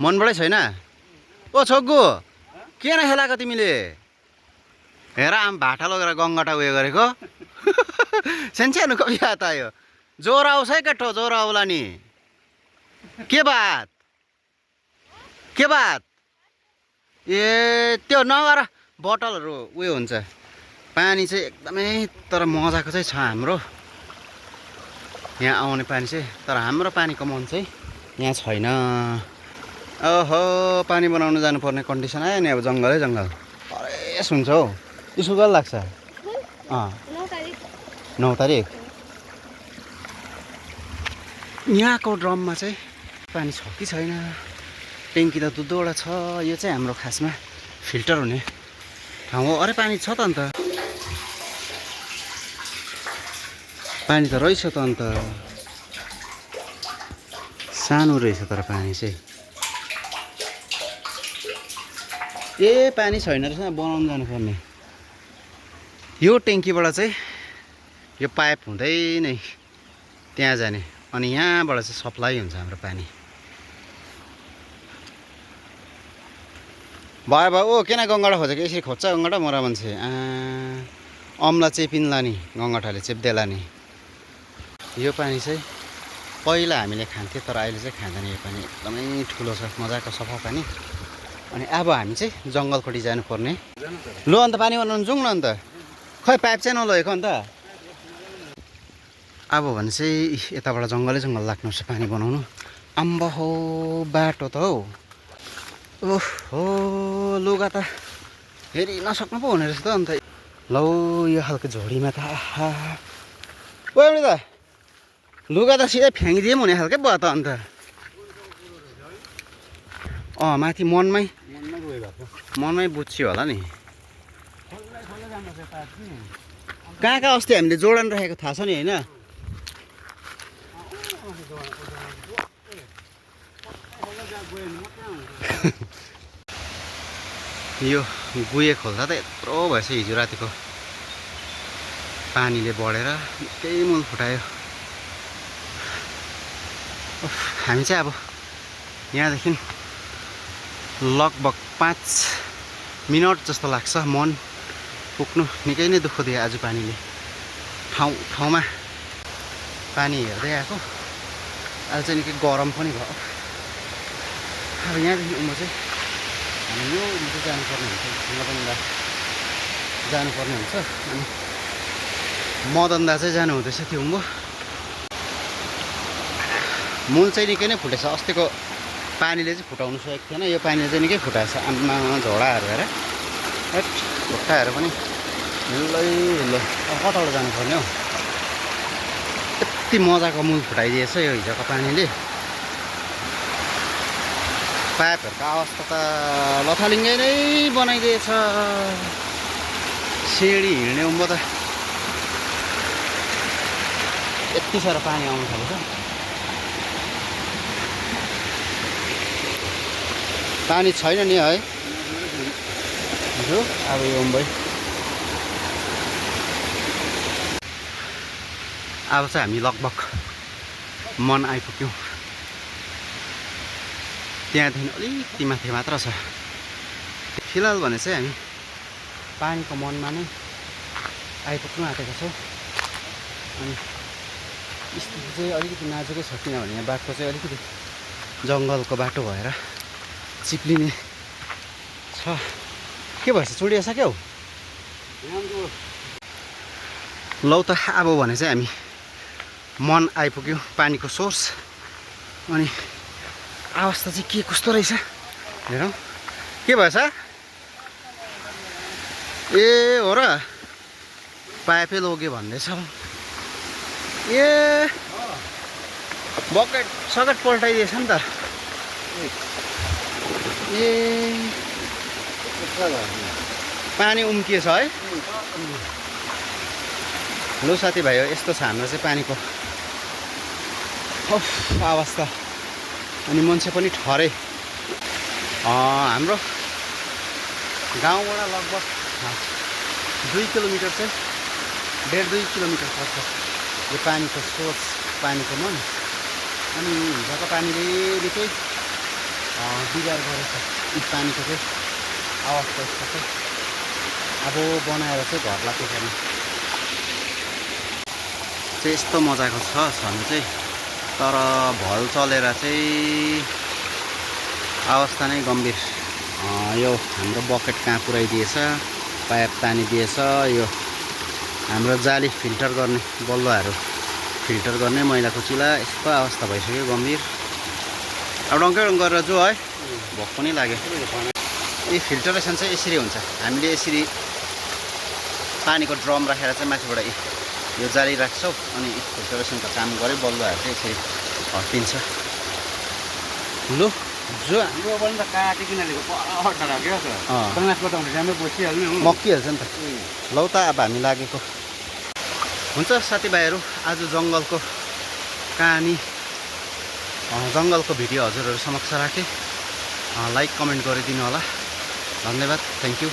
मनबाटै छैन ओ छोग्गु किन खेलाएको तिमीले हेर आम भाटा लगेर गङ्गटा उयो गरेको सानो कवि हात आयो ज्वरो आउँछ है केटो ज्वरो आउला नि के बात ए त्यो नगर बोतलहरू उयो हुन्छ पानी चाहिँ एकदमै तर मजाको चाहिँ छ हाम्रो यहाँ आउने पानी चाहिँ तर हाम्रो पानीको मन चाहिँ यहाँ छैन ओहो पानी बनाउनु जानुपर्ने कन्डिसन आयो नि अब जङ्गलै जङ्गल हरेस हुन्छ हौ स्कुल कहिले लाग्छ 9 तारिक यहाँको ड्रममा चाहिँ पानी छ कि छैन ट्याङ्की त दुईवटा छ यो चाहिँ हाम्रो खासमा फिल्टर हुने ठाउँ हो अरे पानी छ त अन्त पानी त रहेछ त अन्त सानो रहेछ तर पानी चाहिँ ए पानी छैन रहेछ बनाउनु जानुपर्ने यो ट्याङ्कीबाट चाहिँ यो पाइप हुँदै नै त्यहाँ जाने अनि यहाँबाट चाहिँ सप्लाई हुन्छ हाम्रो पानी भयो भयो ओ किन गङ्गटा खोजेको यसरी खोज्छ गङ्गटा मरा मान्छे अम्ला चेपिन्ला नि गङ्गटाले चेप्देला नि यो पानी चाहिँ पहिला हामीले खान्थ्यौँ तर अहिले चाहिँ खाँदैन यो पानी एकदमै ठुलो छ मजाको सफा पानी अनि अब हामी चाहिँ जङ्गलपट्टि जानुपर्ने लो अन्त पानी बनाउनु जाउँ न अन्त खै पाइप चाहिँ नलगेको अन्त अब भने चाहिँ यताबाट जङ्गलै जङ्गल लाग्नुपर्छ पानी बनाउनु अम्बो हो बाटो त हौ ओहो लुगा त फेरि नसक्नु पो हुने रहेछ त अन्त लौ यो खालको झोडीमा त आहा ओ एउटा त लुगा त सिधै फ्याँकिदिए पनि हुने खालकै भयो त अन्त माथि मनमै बुझ्यो होला नि कहाँ कहाँ अस्ति हामीले जोडन राखेको थाहा छ नि होइन यो गुहे खोल्दा त यत्रो भएछ हिजो रातिको पानीले बढेर निकै मूल फुटायो हामी चाहिँ अब यहाँदेखि लगभग 5 मिनट जस्तो लाग्छ मन पुग्नु निकै नै दुःख दियो आज पानीले ठाउँमा पानी हेर्दै आएको आज चाहिँ निकै गरम पनि भयो अब यहाँदेखि म चाहिँ हामी यो जानुपर्ने हुन्छ मदनदा जानुपर्ने हुन्छ अनि मदनदा चाहिँ जानु हुँदैछ त्यो उँभो मूल चाहिँ निकै नै फुटेछ अस्तिको पानीले चाहिँ फुटाउनु सकेको थिएन यो पानीले चाहिँ निकै फुटाएछ आमा झोडाहरू हेर खुट्टाहरू पनि हिल्लै हिल्लो कताबाट जानुपर्ने हौ यति मजाको मूल फुटाइदिएछ यो हिजोको पानीले पाइपहरूको अवस्था त लथालिङ्गै नै बनाइदिएछ सिँढी हिँड्ने उँभो त यति साह्रो पानी आउनु थालेछ पानी छैन नि है अब यो उँभै अब चाहिँ हामी लगभग मन आइपुग्यौँ त्यहाँदेखि अलिकति माथि मात्र छ फिलहाल भने चाहिँ हामी पानीको मनमा नै आइपुग्नु आँटेका छौँ अनि स्थिति चाहिँ अलिकति नाजुकै छ किनभने यहाँ बाटो चाहिँ अलिकति जङ्गलको बाटो भएर चिप्लिने छ के भएछ चुडिसक्यौ लौ त अब भने चाहिँ हामी मन आइपुग्यौँ पानीको सोर्स अनि अवस्था चाहिँ के कस्तो रहेछ हेरौँ के भएछ ए हो र पाइपै लग्यो भन्दैछ ए बकेट सकेट पल्टाइदिएछ नि त ए पानी उम्किएछ है लु साथीभाइ यस्तो छ हाम्रो चाहिँ पानीको अवस्था अनि मान्छे पनि ठहरे हाम्रो गाउँबाट लगभग 2 किलोमिटर चाहिँ 1.5-2 किलोमिटर पर्छ यो पानीको सोर्स पानीको मन अनि हिजोको पानीले निकै बिगार गरेछ यी पानीको चाहिँ अवस्था यस्तो चाहिँ अब बनाएर चाहिँ घरलाई पुर्याउनु चाहिँ यस्तो मजाको छ छनु चाहिँ तर भल चलेर चाहिँ अवस्था नै गम्भीर यो हाम्रो बकेट कहाँ पुऱ्याइदिएछ पाइप तानिदिएछ यो हाम्रो जाली फिल्टर गर्ने बलुवाहरू फिल्टर गर्ने मैला कुचिला यस्तो अवस्था भइसक्यो गम्भीर अब डङ्कै गरेर जो है भोक पनि लाग्यो यी फिल्टरेसन चाहिँ यसरी हुन्छ हामीले यसरी पानीको ड्रम राखेर चाहिँ माथिबाट यो जाली राख्छौँ अनि फिल्टरेसनको काम गऱ्यो बलुवाहरू चाहिँ यसरी हटिन्छ लु जो यो पनि त काटिकन ल्याएको हट्टा राख्यो बङ्गासबाट आउने राम्रो बसिहाल्ने हो मक्किहाल्छ नि त लौ त अब हामी लागेको हुन्छ साथीभाइहरू आज जङ्गलको कहानी जङ्गलको भिडियो हजुरहरू समक्ष राखेँ लाइक कमेन्ट गरिदिनु होला धन्यवाद थ्याङ्क यू